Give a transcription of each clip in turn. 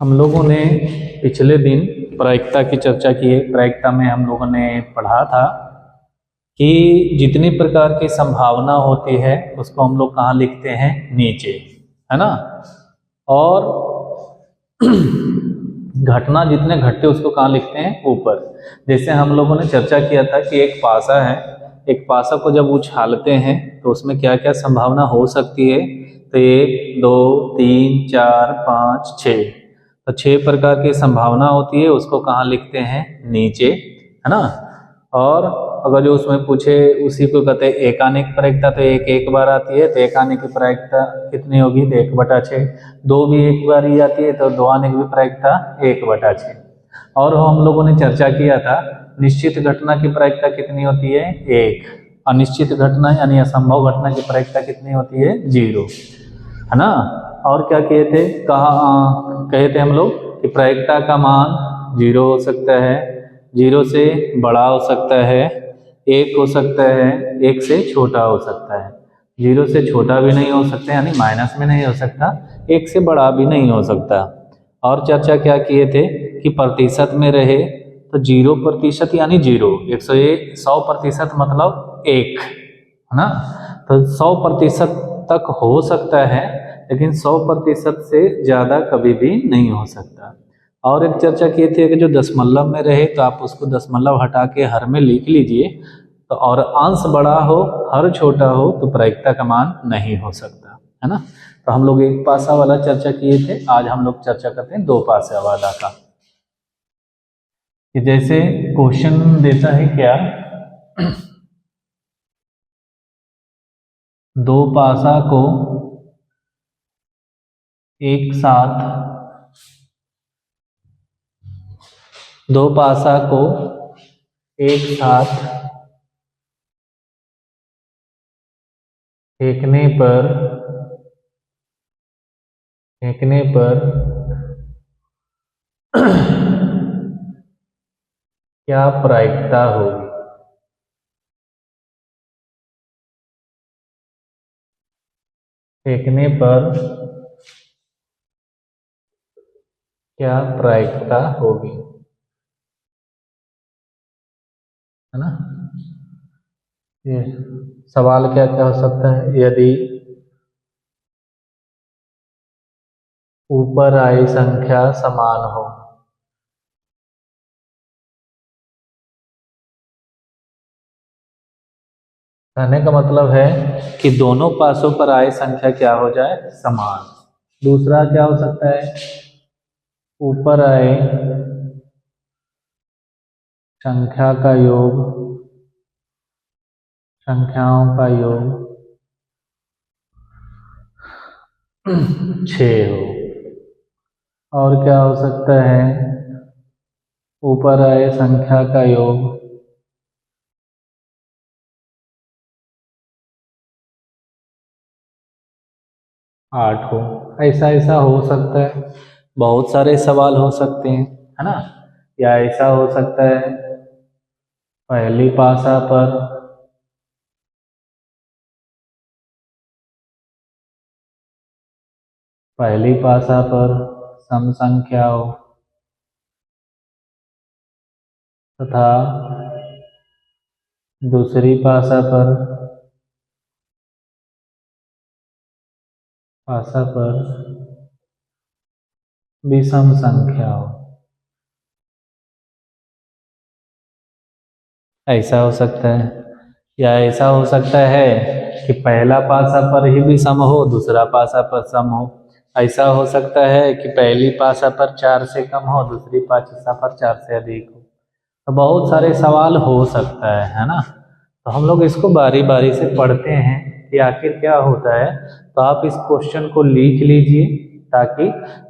हम लोगों ने पिछले दिन प्रायिकता की चर्चा की है। प्रायिकता में हम लोगों ने पढ़ा था कि जितनी प्रकार की संभावना होती है उसको हम लोग कहाँ लिखते हैं, नीचे, है ना। और घटना जितने घटते उसको कहाँ लिखते हैं, ऊपर। जैसे हम लोगों ने चर्चा किया था कि एक पासा है, एक पासा को जब उछालते हैं तो उसमें क्या क्या संभावना हो सकती है। तो 1 2 3 4 5 6, तो 6 प्रकार की संभावना होती है, उसको कहाँ लिखते हैं, नीचे, है ना। और अगर जो उसमें पूछे उसी को कहते हैं एकानिक प्रायिकता, तो एक बार आती है, तो एकानिक की प्रायिकता कितनी होगी, तो 1/6। 2 भी एक बार ही आती है, तो द्विआनिक भी प्रायिकता 1/6। और हम लोगों ने चर्चा किया था निश्चित घटना की प्रायिकता कितनी होती है, 1। अनिश्चित घटना यानी असंभव घटना की प्रायिकता कितनी होती है, 0, है ना। और क्या कहे थे, कहे थे हम लोग कि प्रायिकता का मान 0 हो सकता है, 0 से बड़ा हो सकता है, 1 हो सकता है, 1 से छोटा हो सकता है। 0 से छोटा भी नहीं हो सकता यानी माइनस में नहीं हो सकता, 1 से बड़ा भी नहीं हो सकता। और चर्चा क्या किए थे कि प्रतिशत में रहे तो 0% यानी 0, 100% मतलब 1, है ना। तो 100% तक हो सकता है, लेकिन 100% से ज़्यादा कभी भी नहीं हो सकता। और एक चर्चा की थी कि जो दशमलव में रहे तो आप उसको दशमलव हटा के हर में लिख लीजिए, तो और अंश बड़ा हो हर छोटा हो तो प्रायिकता का मान नहीं हो सकता, है ना। तो हम लोग एक पासा वाला चर्चा किए थे, आज हम लोग चर्चा करते हैं 2 पासा वाला का। कि जैसे क्वेश्चन देता है क्या, 2 पासा को एक साथ, 2 पासा को एक साथ फेंकने पर क्या प्रायिकता होगी। फेंकने पर क्या प्रायिकता होगी, है ना। ये सवाल क्या क्या हो सकता है, यदि ऊपर आई संख्या समान हो। कहने का मतलब है कि दोनों पासों पर आए संख्या क्या हो जाए, समान। दूसरा क्या हो सकता है, ऊपर आए संख्या का योग, संख्याओं का योग 6 हो। और क्या हो सकता है, ऊपर आए संख्या का योग 8 हो। ऐसा ऐसा हो सकता है, बहुत सारे सवाल हो सकते हैं, है ना। या ऐसा हो सकता है पहली पासा पर सम संख्याओं तथा दूसरी पासा पर विषम संख्याओं। ऐसा हो सकता है। या ऐसा हो सकता है कि पहला पासा पर ही भी सम हो, दूसरा पासा पर सम हो। ऐसा हो सकता है कि पहली पासा पर 4 से कम हो, दूसरी पासा पर 4 से अधिक हो। तो बहुत सारे सवाल हो सकता है ना। तो हम लोग इसको बारी बारी से पढ़ते हैं कि आखिर क्या होता है। तो आप इस क्वेश्चन को लिख लीजिए ताकि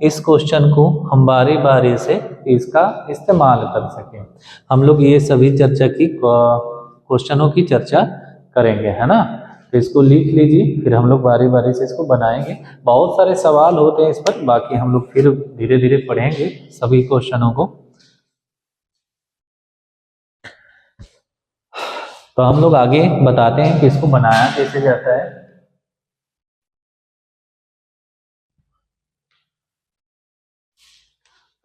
इस क्वेश्चन को हम बारी बारी से इसका इस्तेमाल कर सकें। हम लोग ये सभी चर्चा की क्वेश्चनों की चर्चा करेंगे, है ना। तो इसको लिख लीजिए, फिर हम लोग बारी बारी से इसको बनाएंगे। बहुत सारे सवाल होते हैं इस पर, बाकी हम लोग फिर धीरे धीरे पढ़ेंगे सभी क्वेश्चनों को। तो हम लोग आगे बताते हैं कि इसको बनाया कैसे जाता है।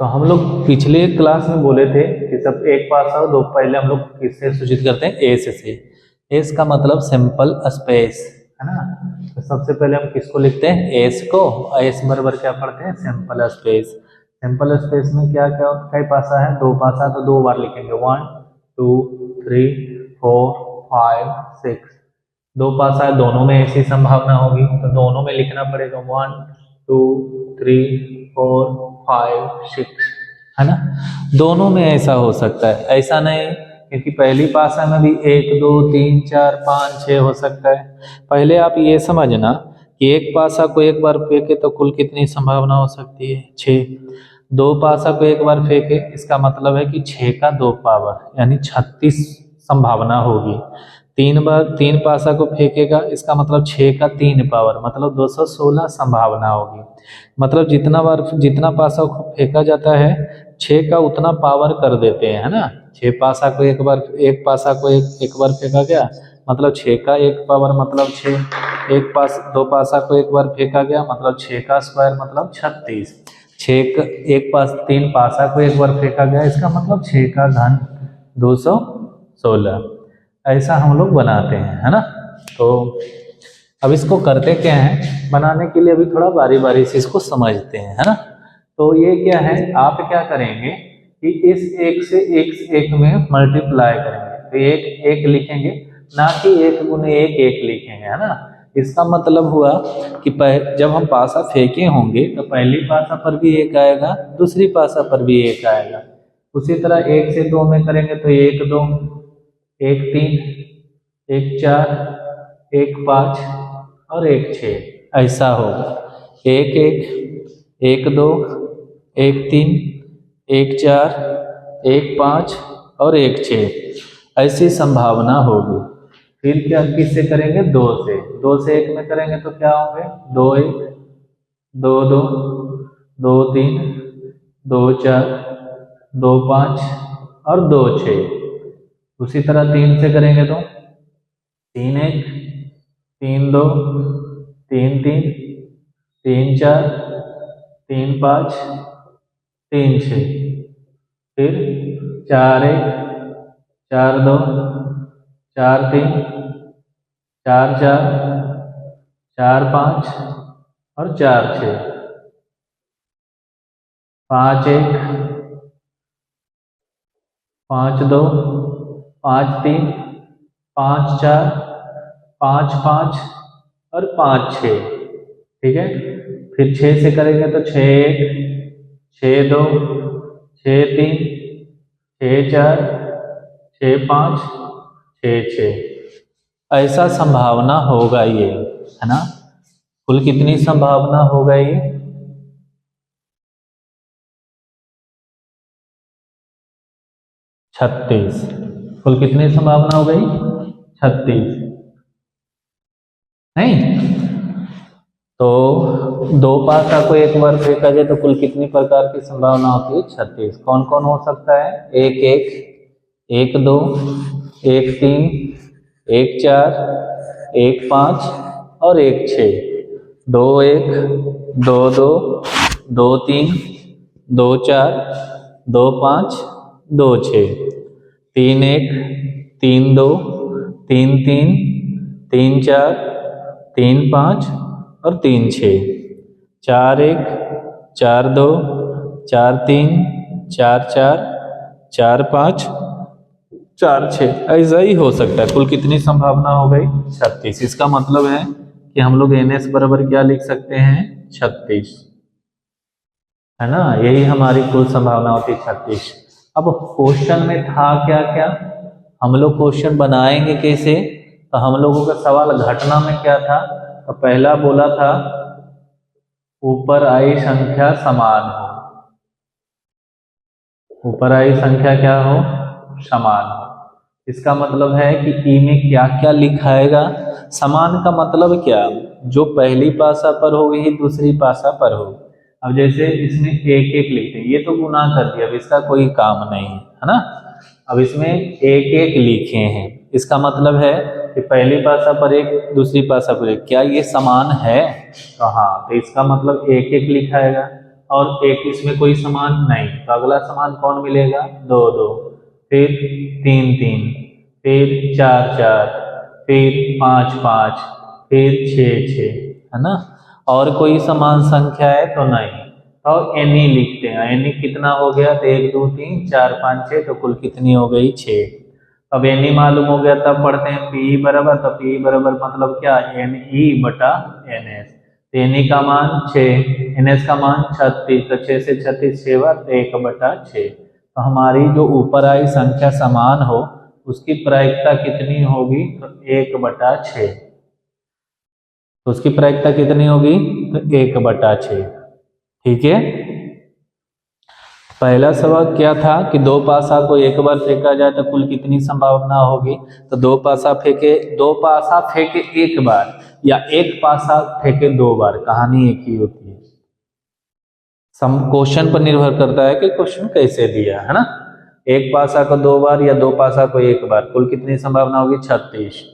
तो हम लोग पिछले क्लास में बोले थे कि सब एक पासा और दो, पहले हम लोग किससे सूचित करते हैं, एस से। एस का मतलब सिंपल स्पेस है ना। तो सबसे पहले हम किसको लिखते हैं, एस को। एस बराबर क्या पढ़ते हैं, सिंपल स्पेस। सिंपल स्पेस में क्या क्या कई पासा है, दो पासा, तो दो बार लिखेंगे, 1 2 3 4 5 6। दो पासा है, दोनों में ऐसी संभावना होगी तो दोनों में लिखना पड़ेगा, 1 2 3 4 5 6 है ना। दोनों में ऐसा हो सकता है, ऐसा नहीं क्योंकि पहली पासा में भी 1 2 3 4 5 6 हो सकता है। पहले आप ये समझना कि एक पासा को एक बार फेंके तो कुल कितनी संभावना हो सकती है, 6। दो पासा को एक बार फेंके इसका मतलब है कि 6 का 2 पावर यानी 36 संभावना होगी। तीन पासा को फेंकेगा इसका मतलब 6 का 3 पावर मतलब 216 संभावना होगी। मतलब जितना पासा को फेंका जाता है 6 का उतना पावर कर देते हैं, है ना। 6 पासा को एक बार फेंका गया मतलब 6 का 1 पावर मतलब 6। दो पासा को एक बार फेंका गया मतलब 6 का स्क्वायर मतलब 36। तीन पासा को एक बार फेंका गया इसका मतलब 6 का घन 216। ऐसा हम लोग बनाते हैं, है ना। तो अब इसको करते क्या है, बनाने के लिए अभी थोड़ा बारी बारी से इसको समझते हैं, है ना। तो ये क्या है, आप क्या करेंगे कि इस एक से एक में मल्टीप्लाई करेंगे, तो एक लिखेंगे, ना कि 1 गुने 1 लिखेंगे, है ना। इसका मतलब हुआ कि जब हम पासा फेंके होंगे तो पहली पासा पर भी 1 आएगा, दूसरी पासा पर भी 1 आएगा। उसी तरह 1 से 2 में करेंगे तो 1 2 1 3 1 4 1 5 और 1 6 ऐसा होगा। 1 1 1 2 1 3 1 4 1 5 और 1 6 ऐसी संभावना होगी। फिर क्या किससे करेंगे, 2 से 1 में करेंगे तो क्या होंगे, 2 1 2 2 2 3 2 4 2 5 और 2 6। उसी तरह 3 से करेंगे तो 3 1 3 2 3 3 3 4 3 5 3 6। फिर 4 1 4 2 4 3 4 4 4 5 और 4 6। 5 1 5 2 5 3 5 4 5 5 और 5 6। ठीक है। फिर 6 से करेंगे तो 6 1 6 2 6 3 6 4 6 5 6 6 ऐसा संभावना होगा ये, है ना। कुल कितनी संभावना होगा ये, 36। कुल कितनी संभावना हो गई, 36। नहीं तो दो पासा को एक बार फेंका जाए तो कुल कितनी प्रकार की संभावना होती है, 36। कौन कौन हो सकता है, 1 1 1 2 1 3 1 4 1 5 और 1 6। 2 1 2 2 2 3 2 4 2 5 2 6 3 1 3 2 3 3 3 4 3 5 और 3 6 4 1 4 2 4 3 4 4 4 5 4 6 ऐसा ही हो सकता है। कुल कितनी संभावना हो गई, 36। इसका मतलब है कि हम लोग NS बराबर क्या लिख सकते हैं, 36, है ना। यही हमारी कुल संभावना होती है, 36। अब क्वेश्चन में था क्या क्या, हम लोग क्वेश्चन बनाएंगे कैसे, तो हम लोगों का सवाल घटना में क्या था, तो पहला बोला था ऊपर आई संख्या समान हो, ऊपर आई संख्या क्या हो, समान हो। इसका मतलब है कि ई में क्या क्या लिखाएगा, समान का मतलब क्या, जो पहली पासा पर हो वही दूसरी पासा पर हो। अब जैसे इसमें 1 1 लिखते हैं, ये तो गुना कर दिया, अब इसका कोई काम नहीं है ना। अब इसमें 1 1 लिखे हैं, इसका मतलब है कि पहली पासा पर 1 दूसरी पासा पर 1, क्या ये समान है, तो हाँ, तो इसका मतलब 1 1 लिखाएगा। और एक इसमें कोई समान नहीं, तो अगला समान कौन मिलेगा? 2 2, फिर 3 3, फिर 4 4, फिर 5 5, फिर 6 6, है ना। और कोई समान संख्या है तो नहीं, तो एनी लिखते हैं। एनी कितना हो गया? तो 1 2 3 4 5 6, तो कुल कितनी हो गई? 6। अब एनी मालूम हो गया, तब पढ़ते हैं पी बराबर, तो पी बराबर मतलब क्या? एन ई बटा एन एस। तो एन ई का मान 6, एन एस का मान 36, तो 6 से 36 6 बार, तो 1 बटा 6। तो हमारी जो ऊपर आई संख्या समान हो उसकी प्रायिकता कितनी होगी? तो 1 बटा 6। तो उसकी प्रायिकता कितनी होगी? तो 1 बटा 6। ठीक है। पहला सवाल क्या था कि दो पासा को एक बार फेंका जाए तो कुल कितनी संभावना होगी? तो दो पासा फेंके एक बार या एक पासा फेंके 2 बार, कहानी एक ही होती है। क्वेश्चन पर निर्भर करता है कि क्वेश्चन कैसे दिया है ना। एक पासा को 2 बार या 2 पासा को एक बार, कुल कितनी संभावना होगी? 36।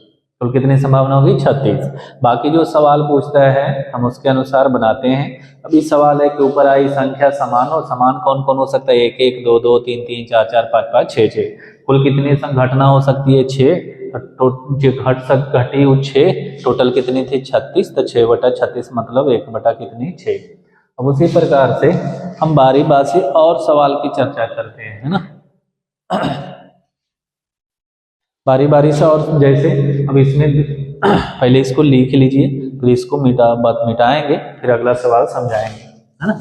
कुल कितनी संभावना होगी? 36। बाकी जो सवाल पूछता है हम उसके अनुसार बनाते हैं। अभी सवाल है कि ऊपर आई संख्या समान हो, समान कौन कौन हो सकता है? 1 1 2 2 3 3 4 4 5 5 6 6। कुल कितनी घटना हो सकती है? 6। घटी 6, टोटल कितनी थी? 36। तो 6 बटा 36 मतलब 1 बटा कितनी? 6। अब उसी प्रकार से हम बारी बारी और सवाल की चर्चा करते हैं, है ना। बारी बारी से, और जैसे अब इसमें पहले इसको लिख लीजिए, फिर इसको मिटाएंगे, फिर अगला सवाल समझाएंगे, है ना।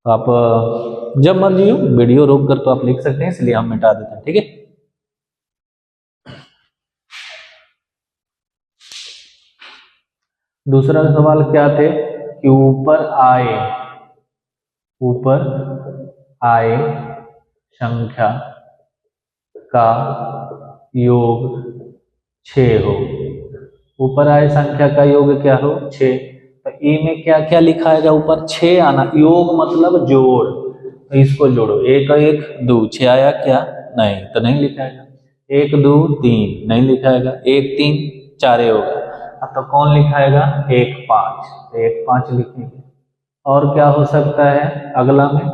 तो आप जब मर्जी हो वीडियो रोक कर तो आप लिख सकते हैं, इसलिए हम मिटा देते हैं। ठीक है। दूसरा सवाल क्या थे कि ऊपर आए संख्या का योग 6 हो। ऊपर आए संख्या का योग क्या हो? 6। तो ए में क्या क्या लिखाएगा? ऊपर 6 आना, योग मतलब जोड़, तो इसको जोड़ो। 1 1 2, 6 आया क्या? नहीं, तो नहीं लिखाएगा। 1 2 3 नहीं लिखाएगा। 1 3 4 होगा, तो कौन लिखाएगा? 1 5, तो 1 5 लिखेंगे। और क्या हो सकता है अगला में?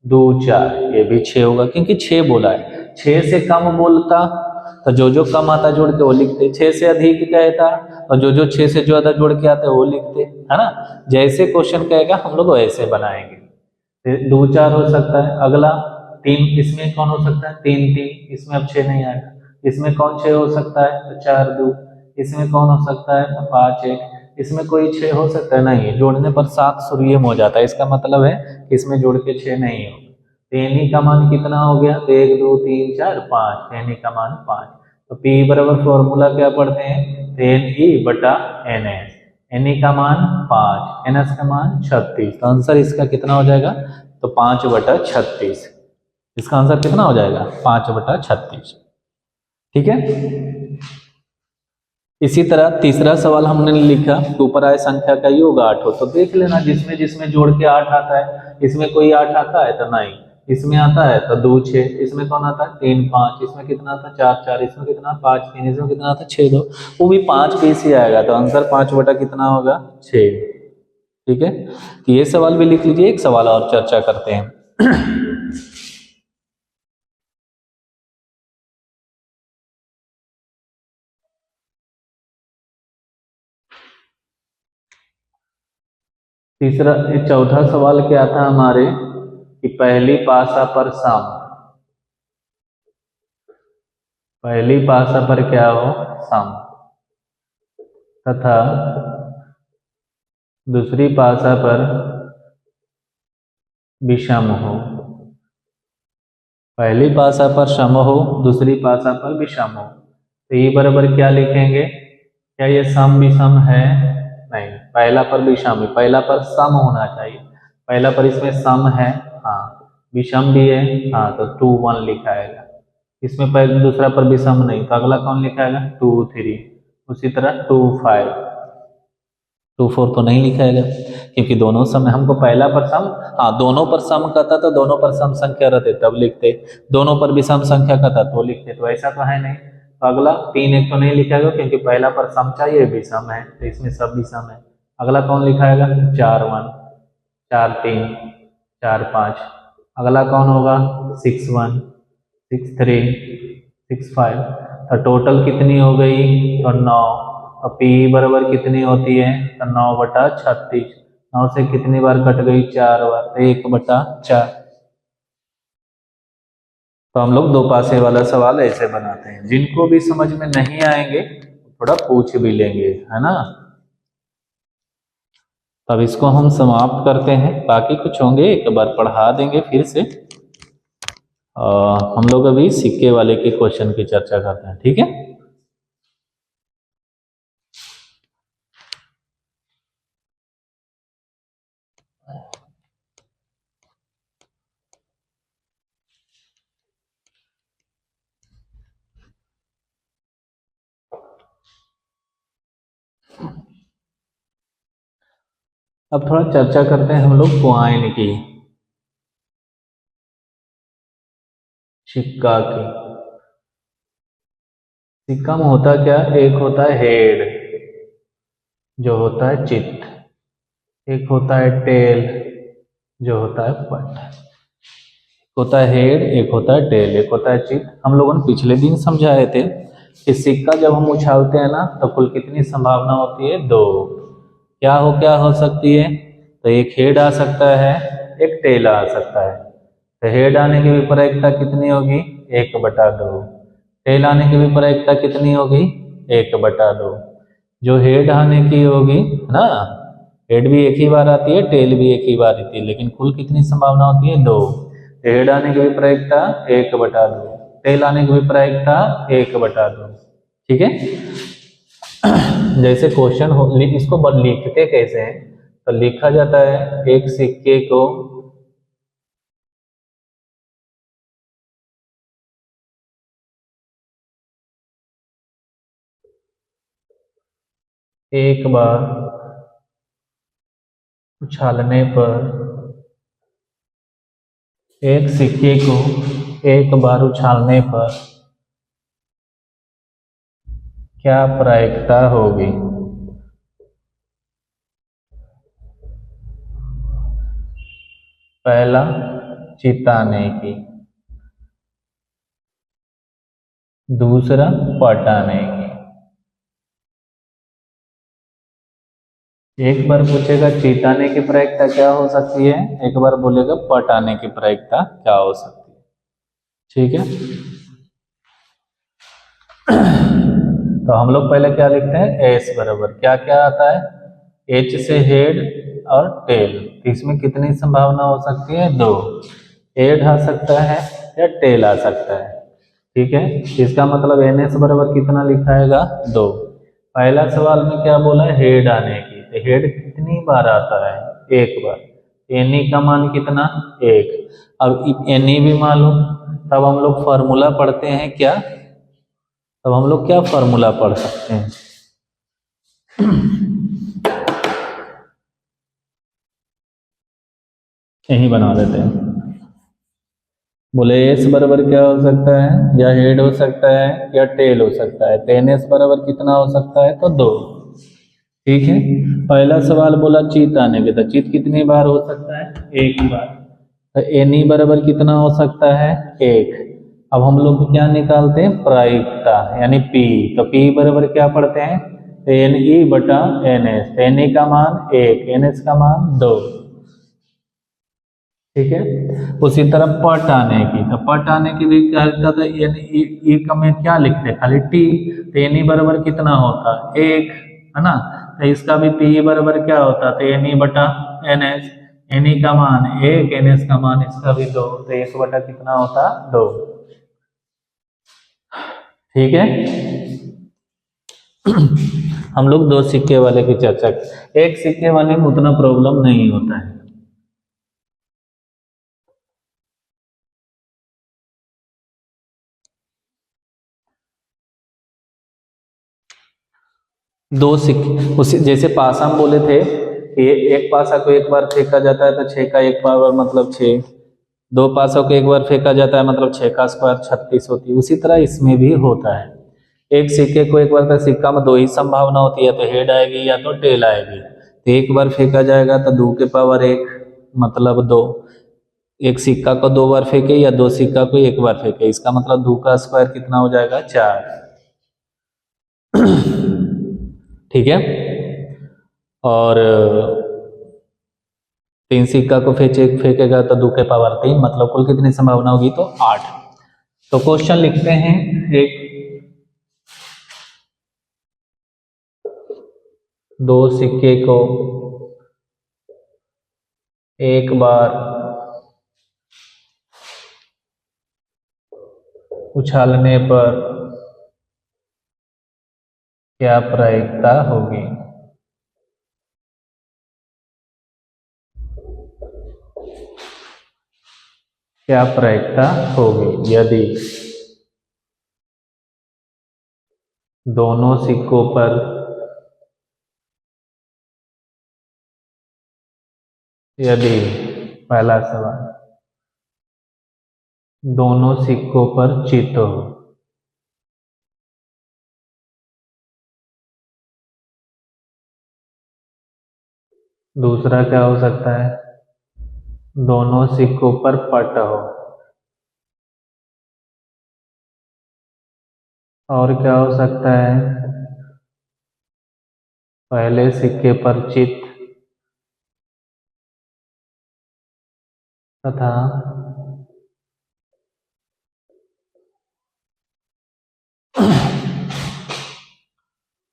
2 4, ये भी 6 होगा, क्योंकि 6 बोला है। 6 से कम बोलता तो जो कम आता जोड़ के वो लिखते, 6 से अधिक कहता और जो 6 से ज्यादा जोड़ के आता है वो लिखते, है ना। जैसे क्वेश्चन कहेगा हम लोग वैसे बनाएंगे। 2 4 हो सकता है। अगला 3, इसमें कौन हो सकता है? 3 3, इसमें अब 6 नहीं आएगा। इसमें कौन 6 हो सकता है? तो 4 2। इसमें कौन हो सकता है? तो 5 1। इसमें कोई 6 हो सकता है? नहीं, जोड़ने पर 7 सूर्यम हो जाता है। इसका मतलब है कि इसमें जोड़ के 6 नहीं होगा। तो एनी का मान कितना हो गया? तो 1 2 3 4 5, एनी का मान 5। तो पी बराबर फॉर्मूला क्या पढ़ते हैं? तो एन ई बटा एन एस। एन ई का मान 5, एन एस का मान 36। तो आंसर इसका कितना हो जाएगा? तो 5 बटा 36। इसका आंसर कितना हो जाएगा? 5 बटा 36। ठीक है। इसी तरह तीसरा सवाल हमने लिखा, ऊपर आए संख्या का योग 8 हो। तो देख लेना, जिसमें जिसमें जोड़ के 8 आता है, इसमें कोई 8 आता है? तो नहीं। इसमें आता है तो 2 6, इसमें कौन आता है? 3 5, इसमें कितना आता है? 4 4, इसमें कितना? 5 3, इसमें कितना आता है? 6 2, वो भी 5 पीस ही आएगा। तो आंसर 5 बटा कितना होगा? 6। ठीक है। तो ये सवाल भी लिख लीजिए। एक सवाल और चर्चा करते हैं। चौथा सवाल क्या था हमारे कि पहली पासा पर सम, पहली पासा पर क्या हो? सम, तथा दूसरी पासा पर विषम हो। पहली पासा पर सम हो, दूसरी पासा पर विषम हो। तो ये बराबर क्या लिखेंगे? क्या ये सम विषम है? नहीं, पहला पर विषम है, पहला पर सम होना चाहिए। पहला पर इसमें सम है, हाँ। विषम भी है, हाँ, तो 2 1 लिखाएगा। इसमें पहले दूसरा पर विषम नहीं, तो अगला कौन लिखाएगा? 2 3। उसी तरह 2 5, 2 4 तो नहीं लिखाएगा, क्योंकि दोनों सम। हमको पहला पर सम, हाँ, दोनों पर सम कहता तो दोनों पर सम संख्या रहते तब लिखते, दोनों पर विषम संख्या कहता तो लिखते, तो ऐसा तो है नहीं। तो अगला 3 1 तो नहीं लिखाएगा, क्योंकि पहला पर सम चाहिए, विषम है, तो इसमें सब विषम है। अगला कौन लिखाएगा? 4 1। 4 3 4 5। अगला कौन होगा? 6 1 6 3 6 5। तो टोटल कितनी हो गई? तो 9। तो पी बराबर कितनी होती है? तो 9/36। 9 से कितनी बार कट गई? 4 बार, तो 1/4। तो हम लोग दो पासे वाला सवाल ऐसे बनाते हैं। जिनको भी समझ में नहीं आएंगे थोड़ा पूछ भी लेंगे, है ना। अब इसको हम समाप्त करते हैं, बाकी कुछ होंगे एक बार पढ़ा देंगे फिर से। हम लोग अभी सिक्के वाले के क्वेश्चन की चर्चा करते हैं, ठीक है। अब थोड़ा चर्चा करते हैं हम लोग कॉइन की, सिक्का की। सिक्का में होता क्या? एक होता है हेड, जो होता है चित। एक होता है टेल, जो होता है पट। एक होता है हेड, एक होता है टेल, एक होता है चित। हम लोगों ने पिछले दिन समझाए थे कि सिक्का जब हम उछालते हैं ना तो कुल कितनी संभावना होती है? 2। क्या हो सकती है? तो एक हेड आ सकता है, एक टेल आ सकता है। तो हेड आने की विपरीतता कितनी होगी? 1/2। टेल आने की विपरीतता कितनी होगी? 1/2। जो हेड आने की होगी ना, हेड भी एक ही बार आती है, टेल भी एक ही बार आती है, लेकिन कुल कितनी संभावना होती है? 2। हेड आने की विपरीतता 1/2, टेल आने की विपरीतता 1/2। ठीक है। जैसे क्वेश्चन हो, इसको लिखते कैसे हैं? तो लिखा जाता है एक सिक्के को एक बार उछालने पर, एक सिक्के को एक बार उछालने पर क्या प्रायिकता होगी? पहला, चिताने की। दूसरा, पटाने की। एक बार पूछेगा चिताने की प्रायिकता क्या हो सकती है, एक बार बोलेगा पटाने की प्रायिकता क्या हो सकती है। ठीक है। तो हम लोग पहले क्या लिखते हैं? एस बराबर क्या क्या आता है? एच से हेड और टेल। तो इसमें कितनी संभावना हो सकती है? 2। हेड आ सकता है या टेल आ सकता है। ठीक है। इसका मतलब एन एस बराबर कितना लिखाएगा? 2। पहला सवाल में क्या बोला है? हेड आने की। तो हेड कितनी बार आता है? एक बार। एनी का मान कितना? 1। अब एनी भी मालूम, तब हम लोग फॉर्मूला पढ़ते हैं क्या? तब हम लोग क्या फॉर्मूला पढ़ सकते हैं? यही बना देते हैं। बोले एस बराबर क्या हो सकता है? या हेड हो सकता है या टेल हो सकता है। तो एन एस बराबर कितना हो सकता है? तो 2। ठीक है। पहला सवाल बोला चित आने के, तो चित कितनी बार हो सकता है? एक बार। तो एन ई बराबर कितना हो सकता है? 1। अब हम लोग क्या निकालते हैं? प्रायिकता, यानी पी। तो पी बराबर क्या पढ़ते हैं? एन ई बटा एन एस। एन ई का मान 1, एन एस का मान 2। ठीक है। उसी तरह पट आने की, तो पट आने की भी क्या लिखता था? एन ई का में क्या लिखते? खाली टी। तो एन ई बराबर कितना होता? 1, है ना। तो इसका भी पी बराबर क्या होता? तो एन ई बटा एन एस। एन ई का मान 1, एन एस का मान इसका भी 2। तो 1 बटा कितना होता? 2। ठीक है। हम लोग दो सिक्के वाले की चर्चा, एक सिक्के वाले में उतना प्रॉब्लम नहीं होता है। दो सिक्के उसी जैसे पासा हम बोले थे कि एक पासा को एक बार फेंका जाता है तो 6 का एक बार मतलब 6। 2 पासों को एक बार फेंका जाता है मतलब 6 का स्क्वायर 36 होती है। उसी तरह इसमें भी होता है। एक सिक्के को एक बार, तो सिक्का में 2 ही संभावना होती है, तो हेड आएगी या तो टेल आएगी। तो एक बार फेंका जाएगा तो 2 के पावर 1, मतलब 2, एक सिक्का को 2 बार फेंके या 2 सिक्का को 1 बार फेंके, इसका मतलब 2 का स्क्वायर कितना हो जाएगा 4। ठीक है। और 3 सिक्का को फेंकेगा तो 2 के पावर 3, मतलब कुल कितनी संभावना होगी तो 8। तो क्वेश्चन लिखते हैं, एक 2 सिक्के को एक बार उछालने पर क्या प्रायिकता होगी। क्या प्रायिकता होगी यदि दोनों सिक्कों पर पहला सवाल, दोनों सिक्कों पर चित हो। दूसरा क्या हो सकता है, दोनों सिक्कों पर पट हो। और क्या हो सकता है, पहले सिक्के पर चित तथा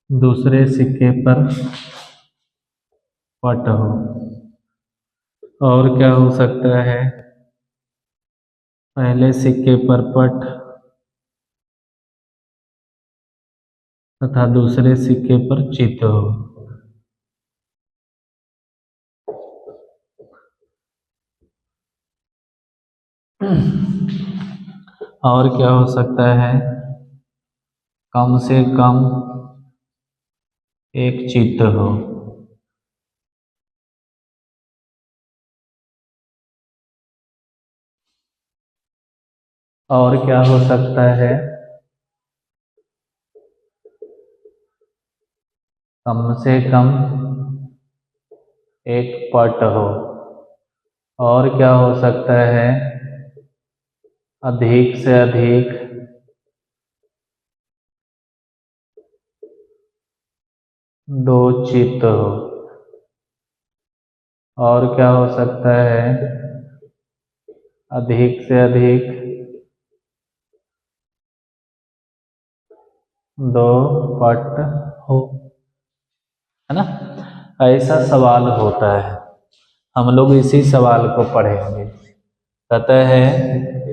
दूसरे सिक्के पर पट हो। और क्या हो सकता है, पहले सिक्के पर पट तथा दूसरे सिक्के पर चित हो। और क्या हो सकता है, कम से कम एक चित हो। और क्या हो सकता है, कम से कम एक पट हो। और क्या हो सकता है, अधिक से अधिक 2 चित हो। और क्या हो सकता है, अधिक से अधिक 2 पट हो, है ना। ऐसा सवाल होता है, हम लोग इसी सवाल को पढ़ेंगे। कहता है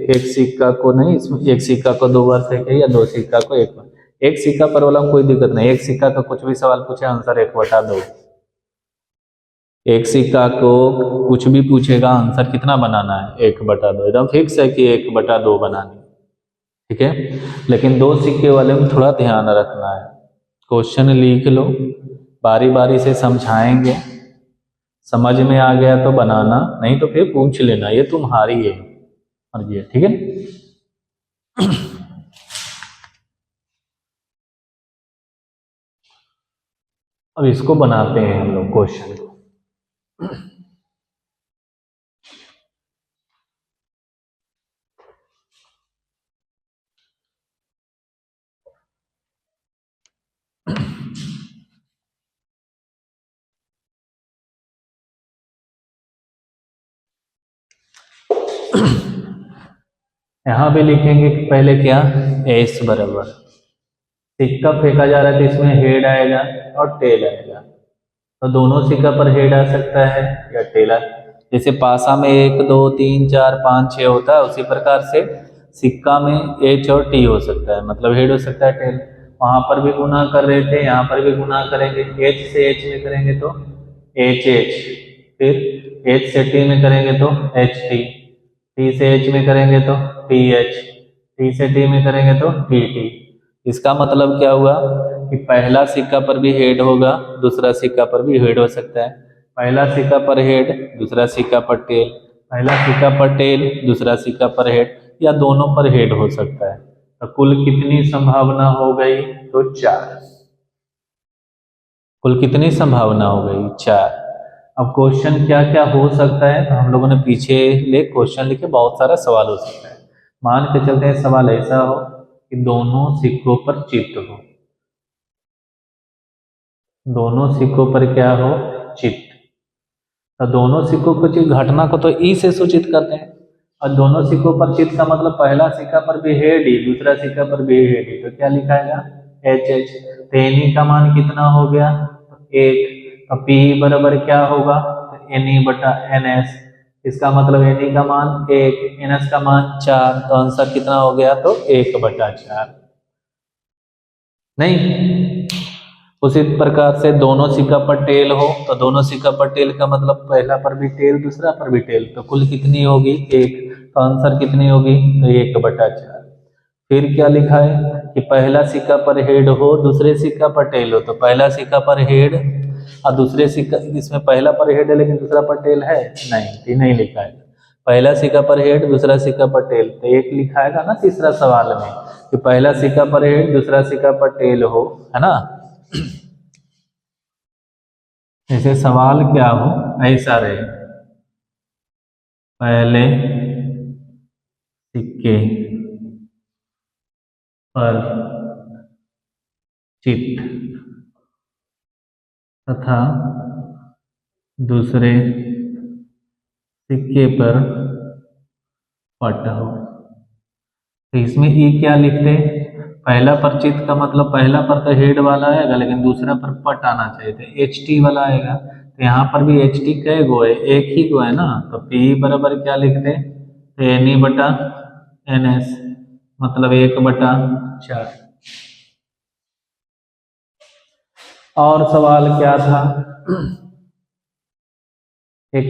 एक सिक्का को नहीं, इसमें एक सिक्का को 2 बार फेंके या 2 सिक्का को 1 बार। एक सिक्का पर वाला कोई दिक्कत नहीं, एक सिक्का का कुछ भी सवाल पूछे आंसर 1/2। एक सिक्का को कुछ भी पूछेगा आंसर कितना बनाना है 1/2, एकदम फिक्स है कि 1/2 बनानी। ठीक है, लेकिन 2 सिक्के वाले में थोड़ा ध्यान रखना है। क्वेश्चन लिख लो, बारी बारी से समझाएंगे, समझ में आ गया तो बनाना, नहीं तो फिर पूछ लेना, ये तुम्हारी है मर्जी है। ठीक है। अब इसको बनाते हैं हम लोग क्वेश्चन को। यहां भी लिखेंगे कि पहले क्या, एस बराबर, सिक्का फेंका जा रहा है तो इसमें हेड आएगा और टेल आएगा, तो दोनों सिक्का पर हेड आ सकता है या टेल आ। जैसे पासा में 1 2 3 4 5 6 होता है, उसी प्रकार से सिक्का में एच और टी हो सकता है, मतलब हेड हो सकता है टेल। वहां पर भी गुना कर रहे थे, यहाँ पर भी गुना करेंगे, एच से एच में करेंगे तो एच एच, फिर एच से टी में करेंगे तो एच टी, टी से एच में करेंगे तो टी एच, टी से टी में करेंगे तो टी टी। इसका मतलब क्या हुआ कि पहला सिक्का पर भी हेड होगा, दूसरा सिक्का पर भी हेड हो सकता है। पहला सिक्का पर हेड, दूसरा सिक्का पर टेल, पहला सिक्का पर टेल, दूसरा सिक्का पर हेड, या दोनों पर हेड हो सकता है। तो कुल कितनी संभावना हो गई तो 4। कुल कितनी संभावना हो गई 4। अब क्वेश्चन क्या क्या हो सकता है, तो हम लोगों ने पीछे ले क्वेश्चन लिखे, बहुत सारा सवाल हो सकता है। मान के चलते हैं सवाल ऐसा हो कि दोनों सिक्कों पर चित्त हो, दोनों सिक्कों पर क्या हो, चित्त। तो दोनों सिक्कों को चित्त, घटना को तो ई से सूचित करते हैं, और दोनों सिक्कों पर चित्त का मतलब पहला सिक्का पर भी है डी, दूसरा सिक्का पर भी है डी, तो क्या लिखाएगा, एच एच। तो एन ई का मान कितना हो गया, एक। तो पी बराबर क्या होगा, एन ई बटा एन एस, इसका मतलब एन ई का मान एक, एन एस का मान 4, तो आंसर कितना हो गया, तो 1/4। नहीं, उसी प्रकार से दोनों सिक्का पर टेल हो, तो दोनों सिक्का पर टेल का मतलब पहला पर भी टेल दूसरा पर भी टेल, तो कुल कितनी होगी, एक। तो आंसर कितनी होगी, तो 1/4। फिर क्या लिखा है कि पहला सिक्का पर हेड हो, दूसरे सिक्का पर टेल हो, तो पहला सिक्का पर हेड और दूसरे सिक्का, इसमें पहला पर हेड है लेकिन दूसरा पर टेल है नहीं, ये नहीं लिखा है। पहला सिक्का पर हेड, दूसरा सिक्का पर टेल, तो एक लिखाएगा ना तीसरा सवाल में कि पहला सिक्का पर हेड, दूसरा सिक्का पर टेल हो, है ना। जैसे सवाल क्या हो ऐसा रहे, पहले सिक्के पर चित्त तथा दूसरे सिक्के पर पट हो। तो इसमें ई क्या लिखते, पहला पर चित्त का मतलब पहला पर तो हेड वाला आएगा लेकिन दूसरा पर पट आना चाहिए, तो एच टी वाला आएगा। तो यहाँ पर भी एच टी कै गो है, एक ही गो है ना, तो पी बराबर क्या लिखते, तो एन ई बटा एन एस, मतलब 1/4। और सवाल क्या था, एक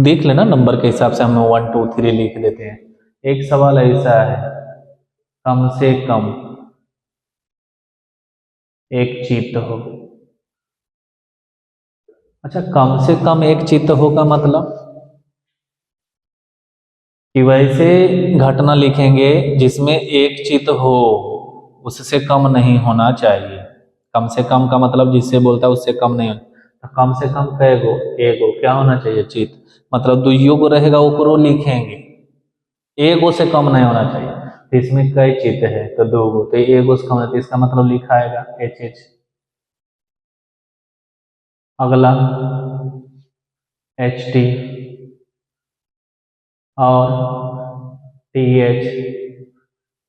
देख लेना नंबर के हिसाब से हम 1 2 3 लिख देते हैं। एक सवाल ऐसा है, कम से कम एक चित्त हो। अच्छा, कम से कम एक चित्त हो का मतलब कि वैसे घटना लिखेंगे जिसमें एक चित्त हो, उससे कम नहीं होना चाहिए। कम से कम का मतलब जिससे बोलता है उससे कम नहीं होना, तो कम से कम कै गो, एगो क्या होना चाहिए, चित्त। मतलब दुइयो को रहेगा ऊपरों लिखेंगे, एगो से कम नहीं होना चाहिए। तो इसमें कई चित्त है, तो 2 गो, तो एगो से कम है, तो इसका मतलब लिखा आएगा एच एच। अगला एच टी और टी एच,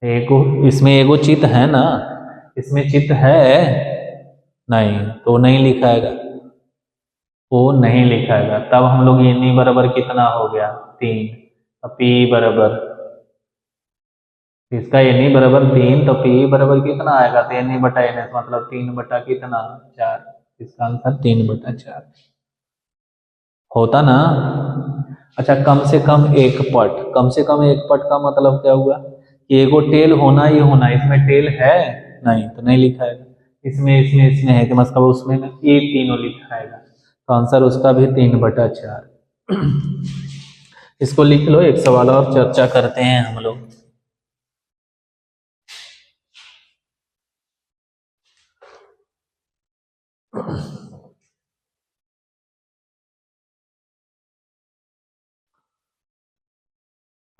एगो, इसमें एगो चित्त है ना, इसमें चित्त है नहीं, तो नहीं लिखाएगा, वो नहीं लिखाएगा। तब हम लोग एन ई बराबर कितना हो गया, 3, तो पी बराबर, इसका एन ई बराबर 3, तो पी बराबर कितना आएगा, तो एन ई बटा एन एस, मतलब 3 बटा कितना, 4। इसका आंसर 3/4 होता ना। अच्छा, कम से कम एक पट, कम से कम एक पट का मतलब क्या हुआ कि एगो टेल होना ही होना, इसमें टेल है नहीं, तो नहीं लिखाएगा। इसमें है कि मतलब उसमें ये तीनों लिखाएगा, तो आंसर उसका भी 3/4। इसको लिख लो, एक सवाल और चर्चा करते हैं हम लोग।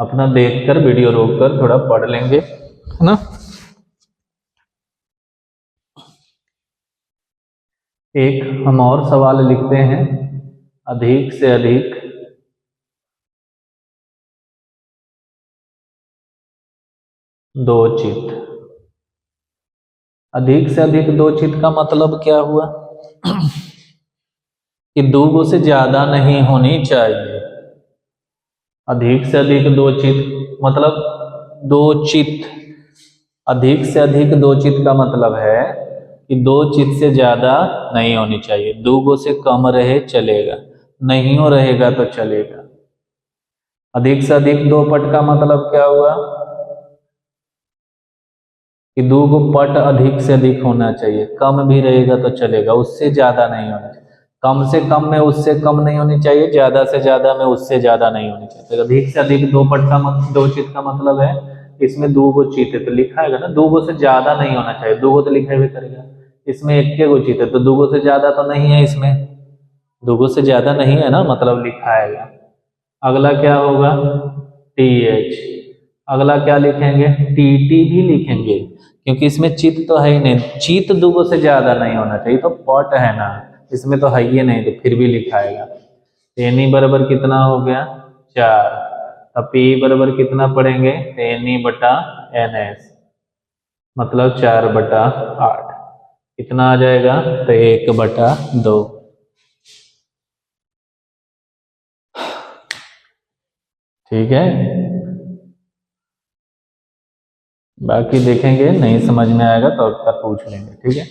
अपना देखकर वीडियो रोककर थोड़ा पढ़ लेंगे, है ना। एक हम और सवाल लिखते हैं, अधिक से अधिक दो चित्त। अधिक से अधिक दो चित्त का मतलब क्या हुआ कि 2 गो से ज्यादा नहीं होनी चाहिए। अधिक से अधिक दो चित्त मतलब दो चित्त, अधिक से अधिक दो चित्त का मतलब है कि 2 चित्त से ज्यादा नहीं होनी चाहिए। 2 गो से कम रहे चलेगा, नहीं हो रहेगा तो चलेगा। अधिक से अधिक 2 पट का मतलब क्या हुआ कि 2 गो पट अधिक से अधिक होना चाहिए, कम भी रहेगा तो चलेगा, उससे ज्यादा नहीं होना चाहिए। कम से कम में उससे कम नहीं होनी चाहिए, ज्यादा से ज्यादा में उससे ज्यादा नहीं होनी चाहिए। तो अधिक से अधिक 2 पट का दो चित्त का मतलब है इसमें 2 गो चित्त है, तो लिखा है ना 2 गो से ज्यादा नहीं होना चाहिए, 2 गो तो लिखा भी करेगा। इसमें 1 गो चित्त है, तो 2 गो से ज्यादा तो नहीं है इसमें, 2 से ज़्यादा नहीं है ना, मतलब लिखाएगा। अगला क्या होगा, TH। अगला क्या लिखेंगे, TT भी लिखेंगे, क्योंकि इसमें चित तो है ही नहीं, चित 2 से ज़्यादा नहीं होना चाहिए, तो पट है ना, इसमें तो है ही नहीं, तो फिर भी लिखाएगा। NE बराबर कितना हो गया, 4। अब PE बराबर कितना पढ़ेंगे, NE/NS, मतलब 4/8। कितना आ जाएगा, तो 1/2। ठीक है, बाकी देखेंगे, नहीं समझ में आएगा तो अब तक पूछ लेंगे, ठीक है।